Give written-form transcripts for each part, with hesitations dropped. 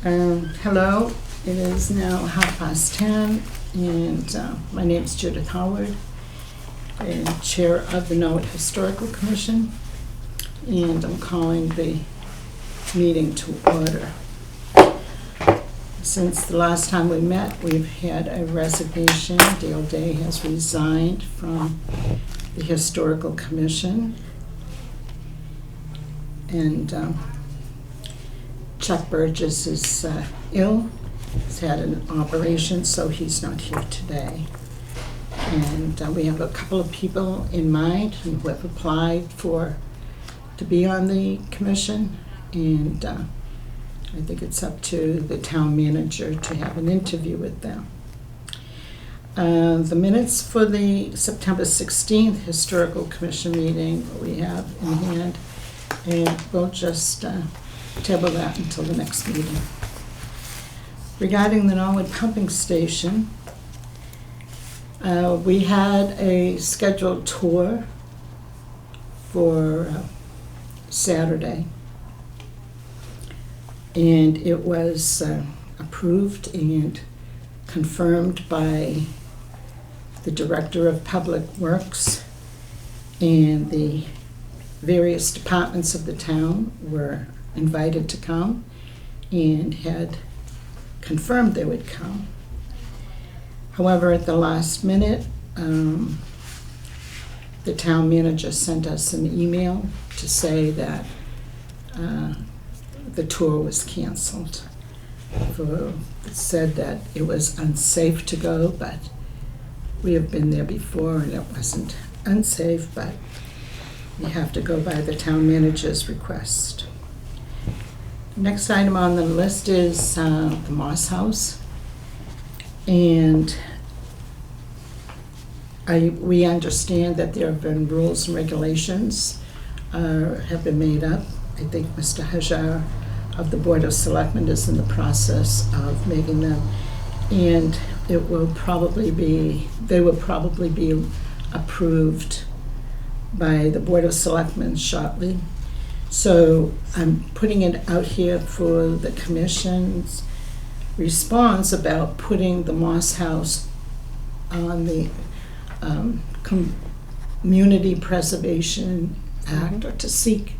Hello, it is now 10:30, and my name is Judith Howard, and Chair of the Norwood Historical Commission, and I'm calling the meeting to order. Since the last time we met, we've had a resignation. Dale Day has resigned from the Historical Commission, and Chuck Burgess is ill. He's had an operation, so he's not here today. And we have a couple of people in mind who have applied to be on the commission, and I think it's up to the town manager to have an interview with them. The minutes for the September 16th Historical Commission meeting we have in hand, and we'll just table that until the next meeting. Regarding the Norwood pumping station, we had a scheduled tour for Saturday, and it was approved and confirmed by the Director of Public Works, and the various departments of the town were invited to come and had confirmed they would come. However, at the last minute, the town manager sent us an email to say that the tour was canceled. It said that it was unsafe to go, but we have been there before and it wasn't unsafe, but you have to go by the town manager's request. Next item on the list is the Moss House, and we understand that there have been rules and regulations have been made up. I think Mr. Hajar of the Board of Selectmen is in the process of making them, and they will probably be approved by the Board of Selectmen shortly. So I'm putting it out here for the Commission's response about putting the Moss House on the Community Preservation Act, or to seek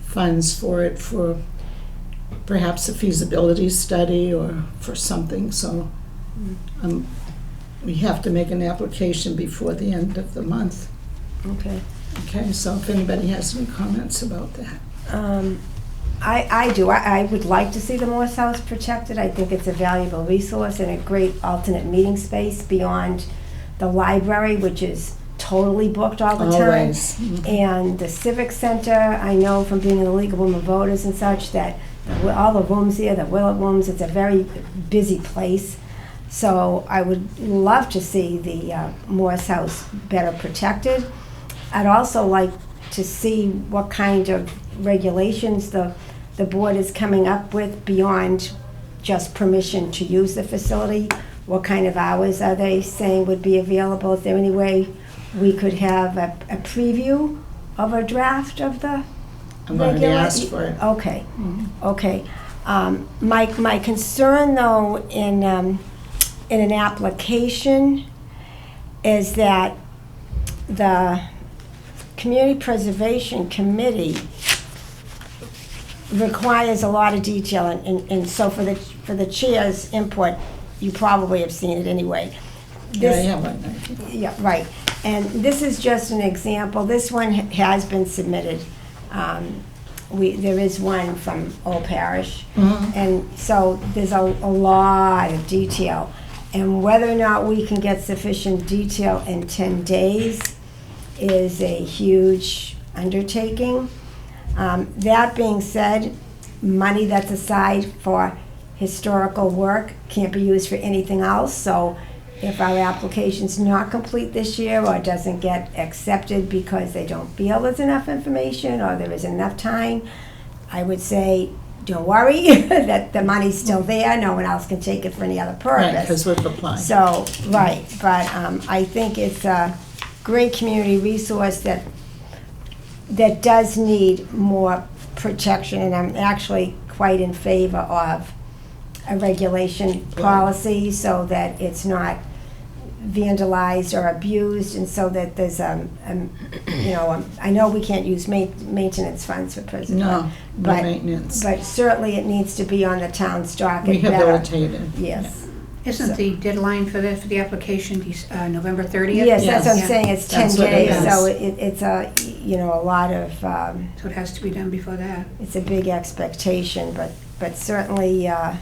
funds for it for perhaps a feasibility study or for something. So we have to make an application before the end of the month. Okay, so if anybody has any comments about that. I do. I would like to see the Moss House protected. I think it's a valuable resource and a great alternate meeting space beyond the library, which is totally booked all the time. Always. Mm-hmm. And the Civic Center, I know from being in the League of Women Voters and such, that all the rooms here, the Willett rooms, it's a very busy place. So I would love to see the Moss House better protected. I'd also like to see what kind of regulations the board is coming up with beyond just permission to use the facility. What kind of hours are they saying would be available? Is there any way we could have a preview of a draft of the I'm already asked for it. Okay. Mm-hmm. Okay. My concern, though, in an application is that the Community Preservation Committee requires a lot of detail, and so for the chair's input, you probably have seen it anyway. Yeah, right. And this is just an example. This one has been submitted. There is one from Old Parish, Mm-hmm. and so there's a lot of detail. And whether or not we can get sufficient detail in 10 days is a huge undertaking. That being said, money that's aside for historical work can't be used for anything else. So if our application's not complete this year or doesn't get accepted because they don't feel there's enough information or there isn't enough time, I would say, don't worry, that the money's still there. No one else can take it for any other purpose. Right, because we've applied. So, right, but I think it's a great community resource that does need more protection, and I'm actually quite in favor of a regulation policy so that it's not vandalized or abused, and so that there's I know we can't use maintenance funds for prison. No but maintenance. But certainly it needs to be on the town's docket better. Rehabilitated. Yes. Isn't the deadline for the application November 30th? Yes, that's what I'm Yeah. saying, it's 10 That's what it days, is. so it's a lot of, So it has to be done before that. it's a big expectation, but certainly, I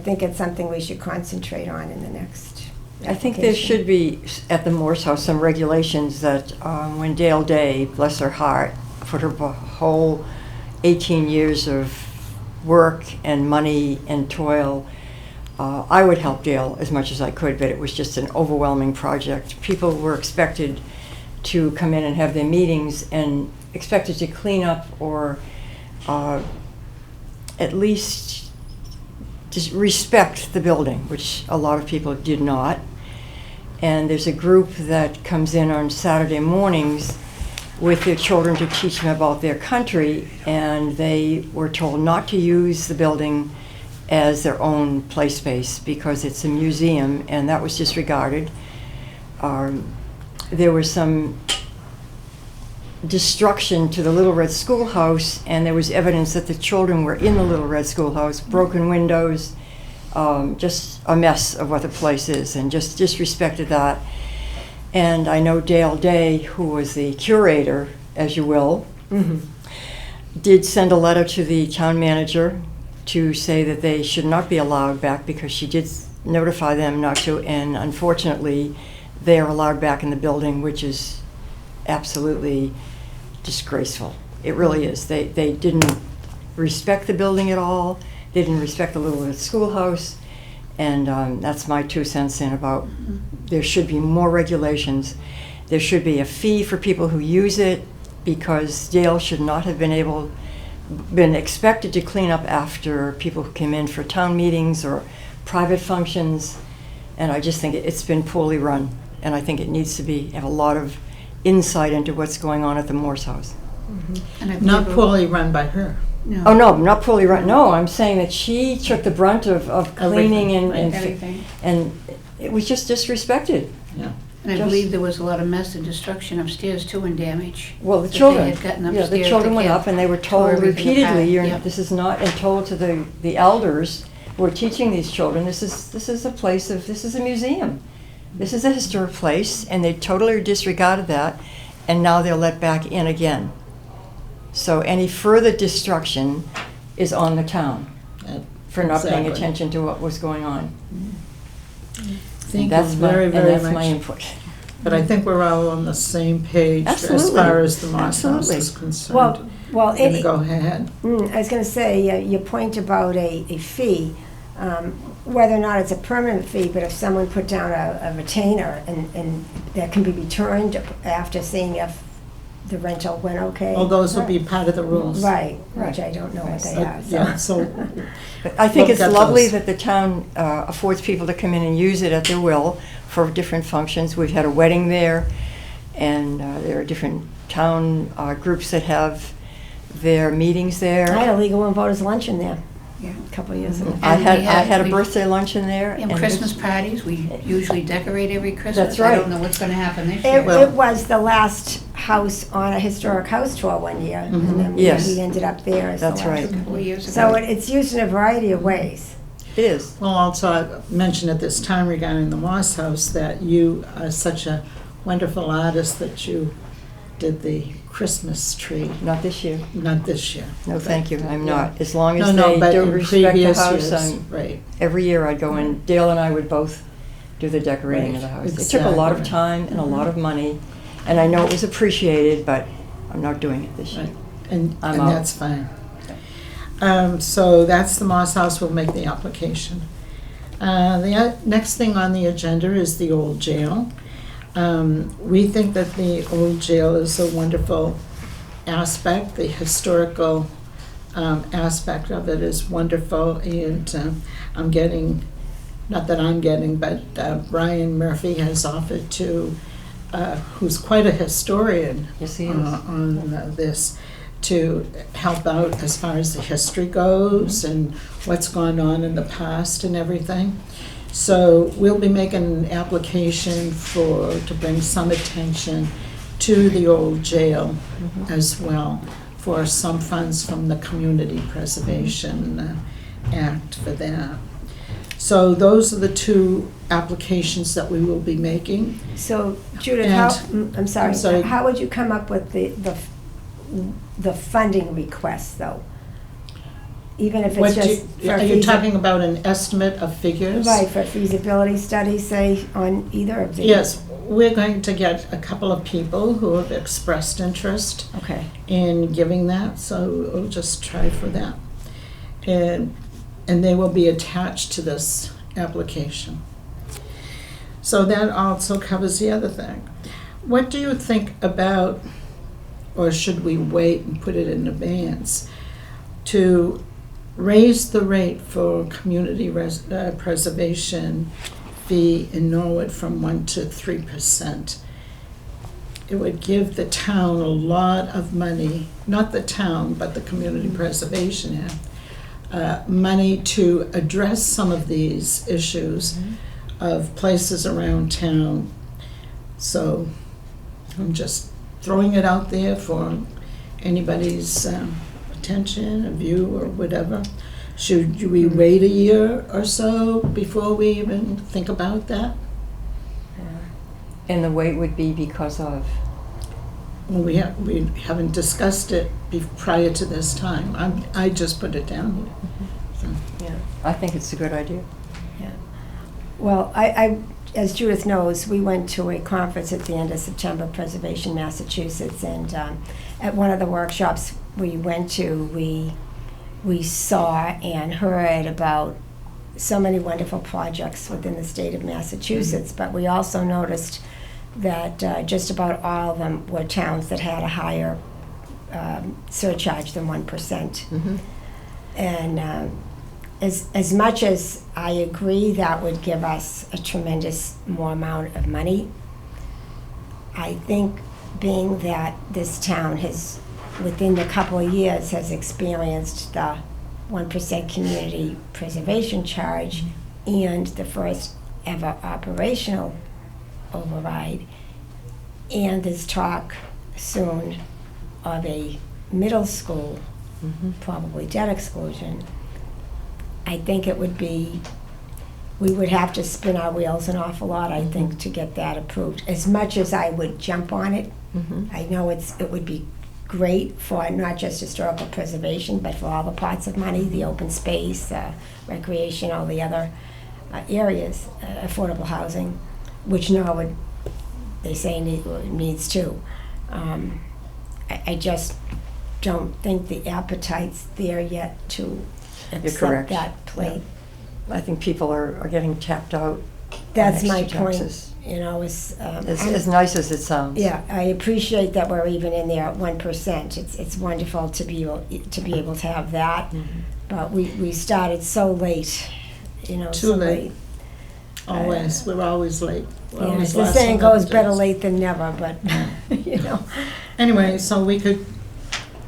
think it's something we should concentrate on in the next I think there application. should be, at the Morse House, some regulations that when Dale Day, bless her heart, put her whole 18 years of work and money and toil, I would help Dale as much as I could, but it was just an overwhelming project. People were expected to come in and have their meetings and expected to clean up or at least just respect the building, which a lot of people did not. And there's a group that comes in on Saturday mornings with their children to teach them about their country, and they were told not to use the building as their own play space because it's a museum, and that was disregarded. There was some destruction to the Little Red Schoolhouse, and there was evidence that the children were in the Little Red Schoolhouse, broken windows, just a mess of what the place is, and just disrespected that. And I know Dale Day, who was the curator, as you will, did send a letter to the town manager to say that they should not be allowed back because she did notify them not to, and unfortunately they are allowed back in the building, which is absolutely disgraceful. It really is. They didn't respect the building at all. They didn't respect the Little Red Schoolhouse, and that's my 2 cents in about there should be more regulations. There should be a fee for people who use it, because Dale should not have been expected to clean up after people who came in for town meetings or private functions, and I just think it's been poorly run, and I think it needs to have a lot of insight into what's going on at the Morse House. And I Not believe- poorly run by her. No. Oh, no, not poorly run. No, I'm saying that she took the brunt of cleaning Everything. and it was just disrespected. Yeah. And I Just- believe there was a lot of mess and destruction upstairs too, and damage. Well, the that they children, had gotten yeah, the upstairs children to went get- up and they were tore told everything repeatedly, apart. Yeah. this is not, and told to the elders who are teaching these children, this is a museum. This is a historic place, and they totally disregarded that, and now they're let back in again. So any further destruction is on the town for not paying Exactly. attention to what was going on. Thank you That's very, and very that's my much. input. But I think we're all on the same page as Absolutely. far as the Moss House Absolutely. is concerned. Well, I'm gonna go ahead. I was going to say, your point about a fee, whether or not it's a permanent fee, but if someone put down a retainer and that can be returned after seeing if the rental went okay. All those will be part of the rules. Right, Right. which I don't know what they But, are. yeah, so But I think We'll it's get lovely those. that the town affords people to come in and use it at their will for different functions. We've had a wedding there, and there are different town groups that have their meetings I had there. a legal one voters luncheon there Yeah. a couple of years ago. I And had we I had a we- birthday luncheon there. And it Christmas was- parties, we usually decorate every Christmas. That's right. I don't know what's gonna happen this year. It was the last house on a historic house tour one year, and then Yes. we ended up there as the That's last right. A couple of years ago. So it's used in a variety of ways. It is. Well, also, I mentioned at this time regarding the Moss House that you are such a wonderful artist that you did the Christmas tree, Not this year. not this year. No, but- thank you. I'm yeah. not. As long No, as no, they but don't in respect the previous house, years, right. every year I'd go in. Dale and I would both do the decorating of the Right, house. It took a lot of exactly. time and a lot of money, and I know it was appreciated, but I'm not doing it this year. Right, and I'm out. that's fine. So that's the Moss House, we'll make the application. The next thing on the agenda is the old jail. We think that the old jail is a wonderful aspect, the historical aspect of it is wonderful, and I'm getting, not that I'm getting, but Brian Murphy has offered to, who's quite a historian Yes, he is. on this, to help out as far as the history goes and what's gone on in the past and everything. So we'll be making an application to bring some attention to the old jail as well, for some funds from the Community Preservation Act for that. So those are the two applications that we will be making. So Judith, And- I'm sorry, I'm sorry. how would you come up with the funding request, though? Even if it's just for Are you talking about an estimate of figures? Right, for feasibility studies, say, on either of these? Yes, we're going to get a couple of people who have expressed interest Okay. in giving that, so we'll just try for that. And they will be attached to this application. So that also covers the other thing. What do you think about, or should we wait and put it in advance, to raise the rate for community preservation fee in Norwood from 1% to 3%? It would give the town a lot of money, not the town, but the Community Preservation Act, money to address some of these issues of places around town. So I'm just throwing it out there for anybody's attention, a view, or whatever. Should we wait a year or so before we even think about that? And the wait would be because of? Well, we haven't discussed it prior to this time. I just put it down here. So. Yeah. I think it's a good idea. Yeah. Well, I, as Judith knows, we went to a conference at the end of September, Preservation, Massachusetts, and at one of the workshops we went to, we saw and heard about so many wonderful projects within the state of Massachusetts, but we also noticed that just about all of them were towns that had a higher surcharge than 1%. And as much as I agree that would give us a tremendous more amount of money, I think being that this town has, within a couple of years, has experienced the 1% community preservation charge and the first ever operational override, and there's talk soon of a middle school, probably debt exclusion, I think it would be, we would have to spin our wheels an awful lot, I think, to get that approved. As much as I would jump on it, I know it would be great for not just historical preservation, but for all the pots of money, the open space, recreation, all the other areas, affordable housing, which Norwood, they say, needs too. I just don't think the appetite's there yet to accept correct. that plate. Yeah. I think people are getting tapped out. That's on my extra point. taxes. You know, it's As nice as it sounds. yeah. I appreciate that we're even in there at 1%. It's wonderful to be able to have that, but we started so late. You know, Too so late. Always, we're always late. We're Yeah, always as the last saying on goes, the better days. late than never. But you know, Anyway, so we could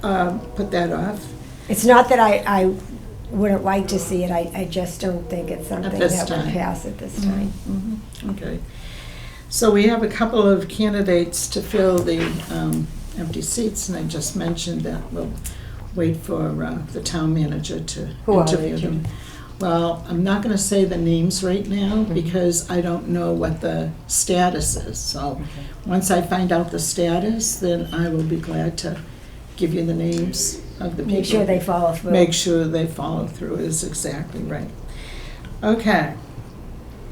put that off. it's not that I wouldn't like to see it. I just don't think it's something this that would time. pass at this time. Okay. So we have a couple of candidates to fill the empty seats, and I just mentioned that we'll wait for the town manager to Who are they, interview Jim? them. Well, I'm not going to say the names right now because I don't know what the status is. So once I find out the status, then I will be glad to give you the names of the people. Make sure they follow through. Make sure they follow through is exactly right. Okay,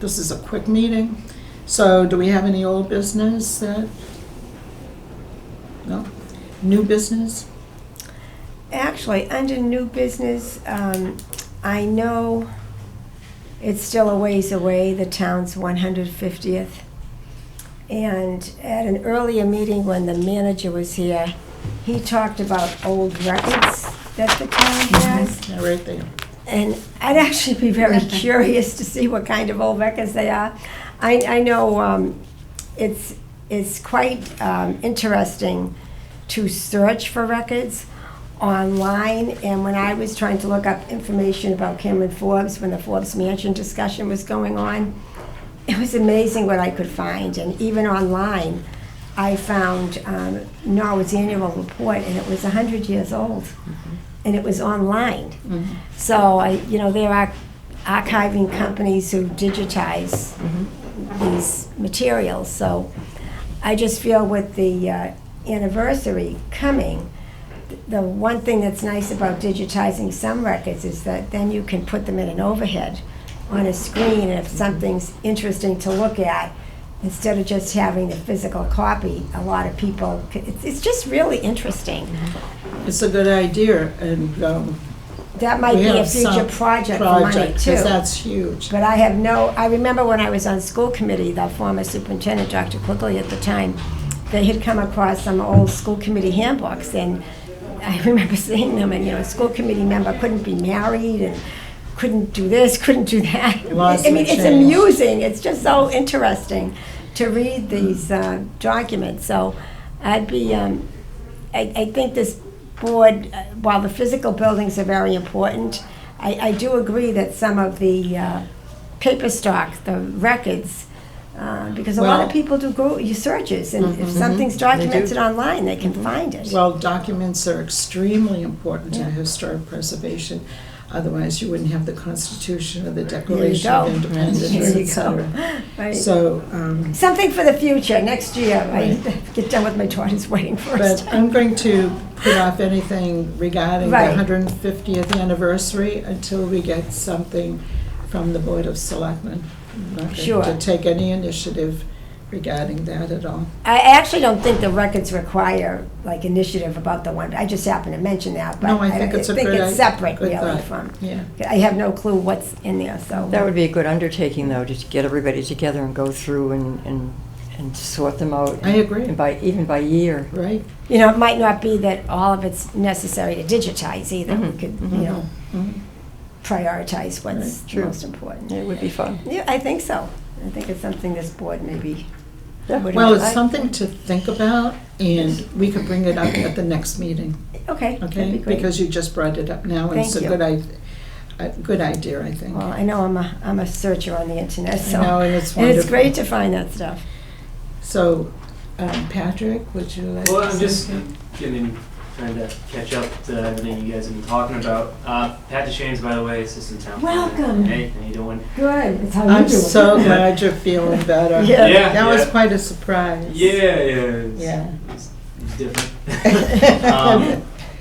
this is a quick meeting. So do we have any old business that, no? New business? Actually, under new business, I know it's still a ways away, the town's 150th. And at an earlier meeting when the manager was here, he talked about old records that the town has. Yeah, right there. And I'd actually be very curious to see what kind of old records they are. I know it's quite interesting to search for records. online, and when I was trying to look up information about Cameron Forbes, when the Forbes Mansion discussion was going on, it was amazing what I could find. And even online, I found Norwood's annual report, and it was 100 years old, and it was online. So there are archiving companies who digitize these materials. So I just feel with the anniversary coming, the one thing that's nice about digitizing some records is that then you can put them in an overhead on a screen, and if something's interesting to look at, instead of just having the physical copy, a lot of people, it's just really interesting. It's a good idea, and That might we be a have future some project for money project, too. 'cause that's huge. But I remember when I was on school committee, the former superintendent, Dr. Quigley at the time, they had come across some old school committee handbooks, and I remember seeing them, and a school committee member couldn't be married and couldn't do this, couldn't do that. Lots I mean, of it's change. amusing. It's just so interesting to read these documents. So I'd be, I think this board, while the physical buildings are very important, I do agree that some of the paper stock, the records, because a lot Well- of people do searches, and if something's documented online, they can find it. Well, documents are extremely important to historic preservation. Otherwise, you wouldn't have the Constitution or the Declaration of go. Independence, There you et cetera. Right. So, Something for the future, next year. I get done with my daughter's wedding first. but I'm going to put off anything regarding the Right. 150th anniversary until we get something from the Board of Selectmen. I'm not going Sure. to take any initiative regarding that at all. I actually don't think the records require like initiative about the one. I just happened to mention that, but No, I think it's a good it's separate good really thought. from. Yeah. I have no clue what's in there, so. That would be a good undertaking, though, to get everybody together and go through and sort them out. I agree. And even by year. Right? It might not be that all of it's necessary to digitize either. We could, Mhm. prioritize what's True. most important. It would be fun. Yeah, I think so. I think it's something this board maybe would Well, enjoy. it's something to think about, and we could bring it up at the next meeting, Okay, that'd okay? be great. Because you just brought it up now, and it's a Thank you. good idea, I think. Well, I know I'm a searcher on the internet, so. I know, and it's And it's wonderful. great to find that stuff. So, Patrick, would you like to Well, I'm say just something? trying to catch up to everything you guys have been talking about. Pat DeShane's, by the way, assistant town planner. Welcome. Hey, how you doing? Good, it's how I'm so glad you're feeling better. Yeah. Yeah, That was yeah. quite a surprise. Yeah. It's different.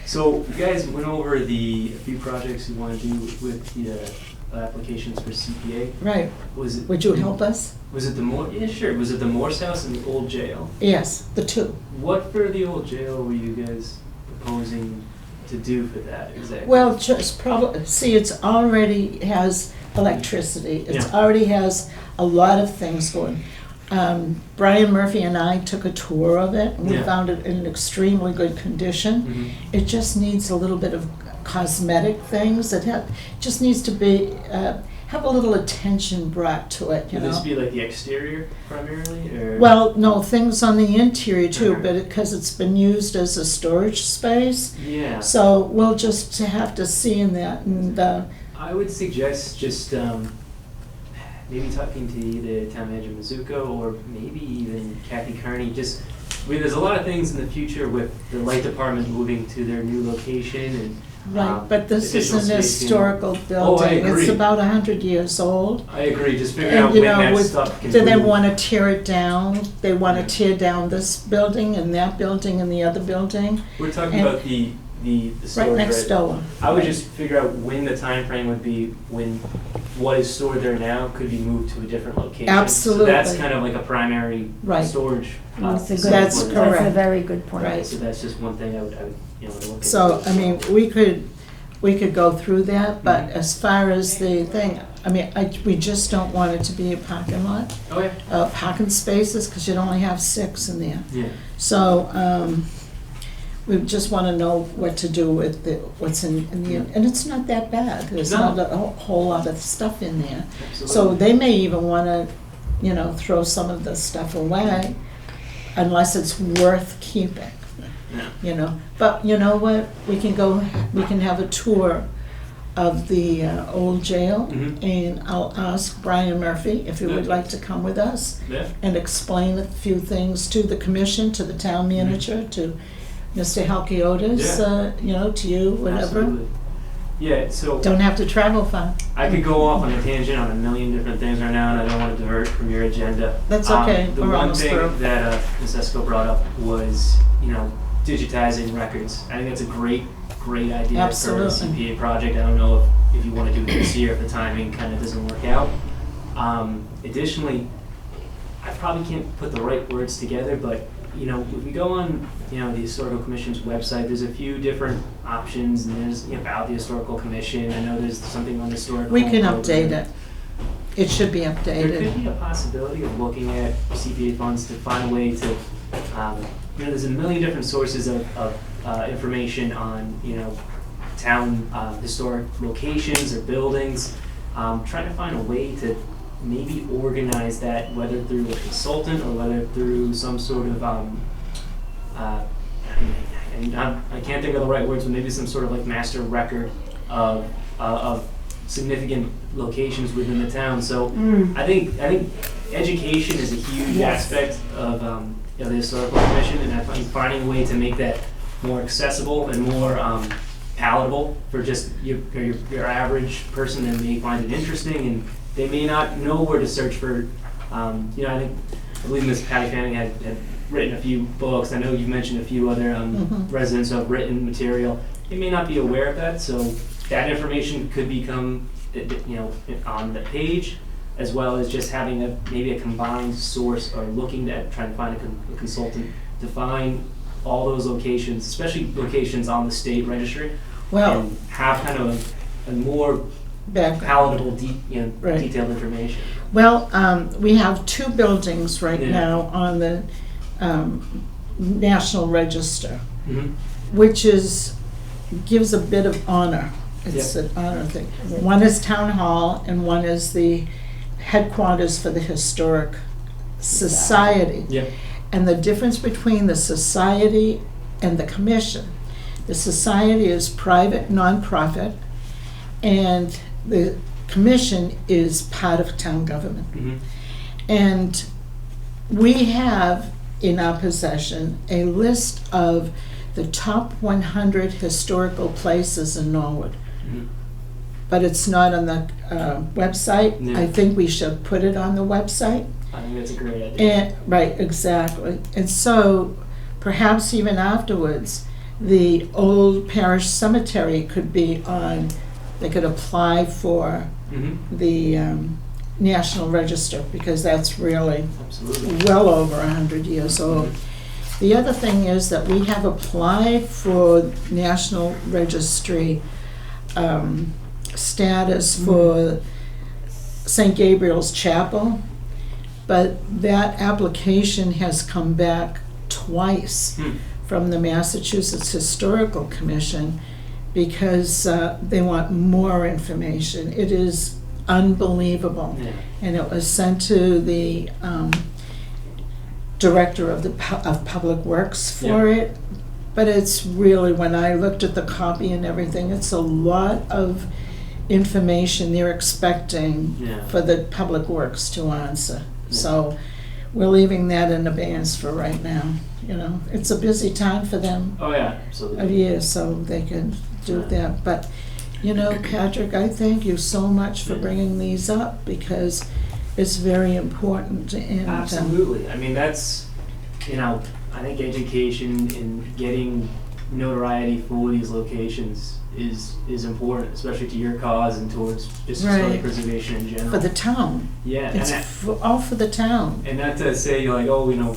So you guys went over a few projects you want to do with the applications for CPA. Right. Was it? Would you help us? Was it the Yeah, sure. Was it the Morse House and the old jail? Yes, the two. What for the old jail were you guys proposing to do for that exactly? Well, just probably, see, it's already has electricity. It Yeah. already has a lot of things going. Brian Murphy and I took a tour of it, and we Yeah. found it in extremely good condition. Mhm. It just needs a little bit of cosmetic things. Just needs to be, have a little attention brought to it, you Would this know? be like the exterior primarily, or? Well, no, things on the interior too, Okay. but because it's been used as a storage space. Yeah. So we'll just have to see in that, and, I would suggest just maybe talking to either Town Manager Mizuko or maybe even Kathy Kearney. There's a lot of things in the future with the light department moving to their new location and. right, but this is additional an spacing. historical Oh, I building. It's agree. about 100 years old. I agree. Just figuring And, out you when know, that stuff can do they move. want to tear it down? They want Yeah. to tear down this building and that building and the other building, We're talking and- about the right storage. next door. I would Right. just figure out when the time frame would be when what is stored there now could be moved to a different location. Absolutely. So that's kind of like a primary Right. storage. That's a good, facility That's for it. correct. That's a very good point. Right. So that's just one thing I would look So, into. I mean, we could go through that, but Mhm. as far as the thing, I mean, we just don't want it to be a parking lot, Okay. parking spaces, because you'd only have 6 in there. Yeah. So, we just want to know what to do with what's in the, and it's not that bad. There's No. not a whole lot of stuff in there. So Absolutely. they may even want to, throw some of the stuff away unless it's worth keeping. Yeah. you know. But you know what? We can have a tour of the old jail, Mhm. and I'll ask Brian Murphy if he would Yeah. like to come with us Yeah. and explain a few things to the commission, to the town manager, to Mr. Halkiotis, you know, to you, whatever. Absolutely. Yeah, so Don't have to travel far. I could go off on a tangent on a million different things right now, and I don't want to divert from your agenda. That's okay. The We're one almost thing through. that Ms. Esco brought up was, you know, digitizing records. I think that's a great idea Absolutely. for a CPA project. I don't know if you want to do it this year, if the timing kind of doesn't work out. Additionally, I probably can't put the right words together, but you know, if we go on, you know, the Historical Commission's website, there's a few different options, and there's about the Historical Commission. I know there's something on the historical. We can program. update it. It should be There updated. could be a possibility of looking at CPA funds to find a way to, you know, there's a million different sources of information on, you know, town historic locations or buildings. Trying to find a way to maybe organize that, whether through a consultant or whether through some sort of, and I can't think of the right words, but maybe some sort of like master record of significant locations within the town. So I think education is a huge Yes. aspect of you know, the historical commission, and I think finding a way to make that more accessible and more palatable for just your average person that may find it interesting, and they may not know where to search for. You know, I believe Ms. Patty Fanning had written a few books. I know you mentioned a few other residents who have written material. They may not be aware of that, so that information could become, you know, on the page, as well as just having maybe a combined source, or looking at trying to find a consultant to find all those locations, especially locations on the state registry, Well, and have kind of a more back. palatable, Right. detailed information. Well, we have two buildings right Yeah. now on the National Register, Mm-hmm. which gives a bit of honor. It's an honor thing. One is Town Hall, and one is the headquarters for the Historic Society. Yep. And the difference between the society and the commission: the society is private, nonprofit, and the commission is part of town government. Mm-hmm. And we have in our possession a list of the top 100 historical places in Norwood. Mm-hmm. But it's not on the website. Yeah. I think we should put it on the website. I think that's a great idea. And, right, exactly. And so perhaps even afterwards, the old parish cemetery could be on, they could apply for Mm-hmm. the National Register, because that's really Absolutely. well over 100 years old. The other thing is that we have applied for National Registry status for St. Gabriel's Chapel, but that application has come back twice Hmm. from the Massachusetts Historical Commission, because they want more information. It is unbelievable. Yeah. And it was sent to the director of of Public Works for it. But it's really, when I looked at the copy and everything, it's a lot of information they're expecting Yeah. for the Public Works to answer. So we're leaving that in abeyance for right now. You know, it's a busy time for them Oh yeah, of absolutely. year, so they can do that. But, you know, Patrick, I thank you so much for bringing these up, because it's very important. And Absolutely. I mean, that's, you know, I think education and getting notoriety for these locations is important, especially to your cause and towards just historic Right. preservation in general. for the town, yeah, it's and all for the town. not to say like, oh, you know,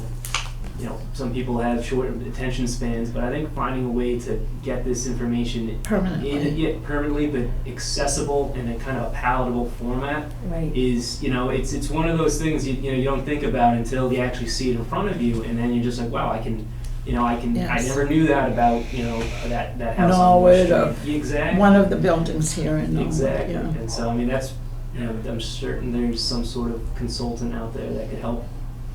some people have short attention spans, but I think finding a way to get this information Permanently. permanently, but accessible in a kind of palatable format Right. is, you know, it's one of those things you don't think about until you actually see it in front of you, and then you're just like, wow, I Yes. never knew that about, you know, that house on Norwood, West Street. Exactly. One of the buildings here in Norwood. Exactly. Yeah. And so, I mean, that's, you know, I'm certain there's some sort of consultant out there that could help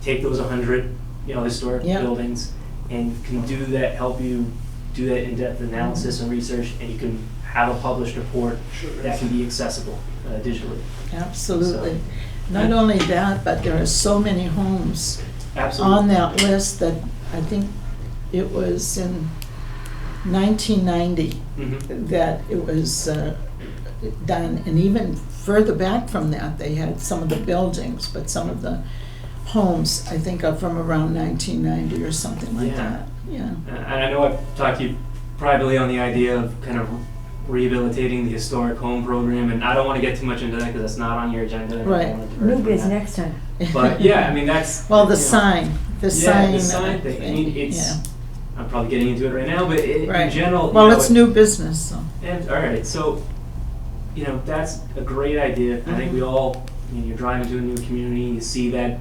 take those 100, you know, historic Yeah. buildings and can do that, help you do that in-depth analysis and research, and you can have a published report that can be accessible digitally. Absolutely. Not only that, but there are so many homes Absolutely. on that list that I think it was in 1990 Mhm. that it was done, and even further back from that, they had some of the buildings, but some of the homes, I think, are from around 1990 or something like Yeah. that. Yeah. And I know I've talked to you privately on the idea of kind of rehabilitating the historic home program, and I don't want to get too much into that because that's not on your agenda. and I Right. don't wanna divert New from biz that. next time. But yeah, I mean, that's. Well, the you know, sign, the Yeah, sign. the sign thing. I mean, it's. Yeah. I'm probably getting into it right now, but in Right. general. Well, you know, it's new business, so. And all right, so that's a great idea. I think we all, you're driving to a new community, you see that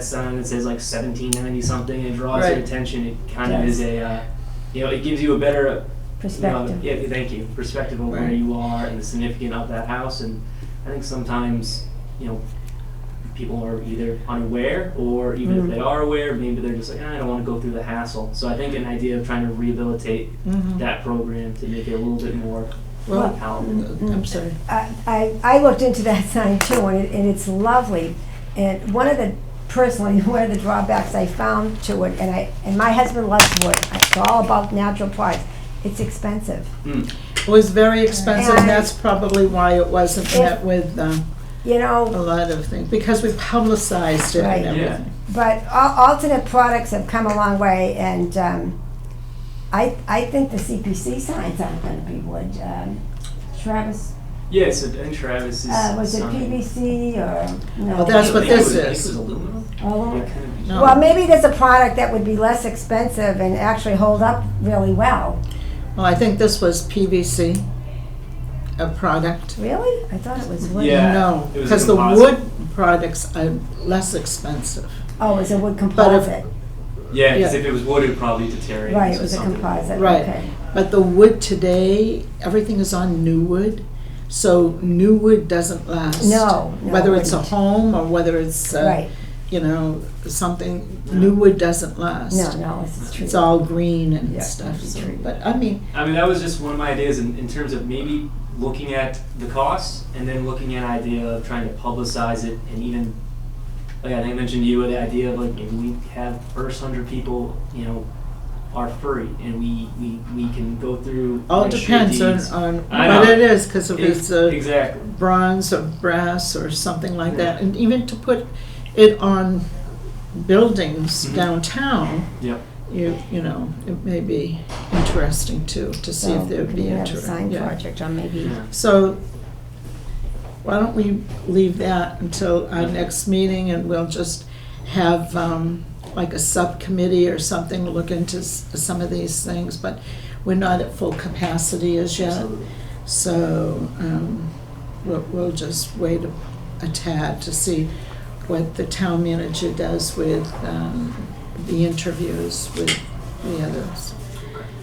sign that says like 1790 something, it draws your Right. attention. It kind of Yes. is a, it gives you a better Perspective. yeah, thank you. Perspective of where Right. you are and the significance of that house. And I think sometimes, people are either unaware, or even if they are aware, maybe they're just like, I don't want to go through the hassle. So I think an idea of trying to rehabilitate Mhm. that program to make it a little bit more Well, palatable. I'm sorry. I looked into that sign too, and it's lovely. And one of the drawbacks I found to it, and my husband loves wood. It's all about natural products. It's expensive. Mm. It was very expensive, and And- that's probably why it wasn't met with You a know, lot of things, because we publicized it Right. and Yeah. everything. but alternate products have come a long way, and I think the CPC signs aren't going to be wood. Travis, Yeah, so and Travis is. was it sign. PVC or no? Well, that's I what think it this was- I think is. it was aluminum. Oh, Yeah, kind of- No. well, maybe there's a product that would be less expensive and actually hold up really well. Well, I think this was PVC, a product. Really? I thought it was wood. Yeah. No, it was a because the composite. wood products are less expensive. Oh, it was a wood But if- composite. Yeah, because Yeah. if it was wood, it would probably deteriorate. Right, it into was a something. composite. Right. Okay. But the wood today, everything is on new wood, so new wood doesn't last. No, Whether it it's a wouldn't. home or whether it's, Right. something, new wood doesn't last. No, this is true. It's all green and Yeah, stuff, it's so, true. but I mean, I mean, that was just one of my ideas in terms of maybe looking at the costs and then looking at an idea of trying to publicize it, and even, like I think I mentioned to you, the idea of like maybe we have first 100 people, are free, and we can go through. all registry depends deeds. on I what know. it is, because if it's a Exactly. bronze or brass or something like that, Yeah. and even to put it on buildings Mhm. downtown, Yep. it may be interesting too, to see if there'd be We have a interest. sign Yeah. project on maybe. Yeah. So, why don't we leave that until our next meeting, and we'll just have, like a subcommittee or something, look into some of these things, but we're not at full capacity as yet. Absolutely. So, we'll just wait a tad to see what the town manager does with the interviews with the others.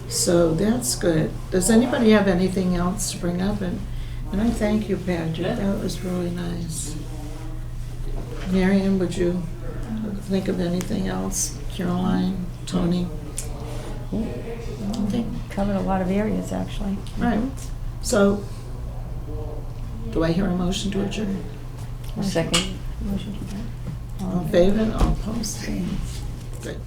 So that's good. Does anybody have anything else to bring up? And I thank you, Patrick. Yeah. That was really nice. Marion, would you think of anything else? Caroline, Tony? Okay. Covered a lot of areas, actually. Right. So, do I hear a motion to adjourn? Mm-hmm. Second. Motion to adjourn. All in favor? All opposed? Good.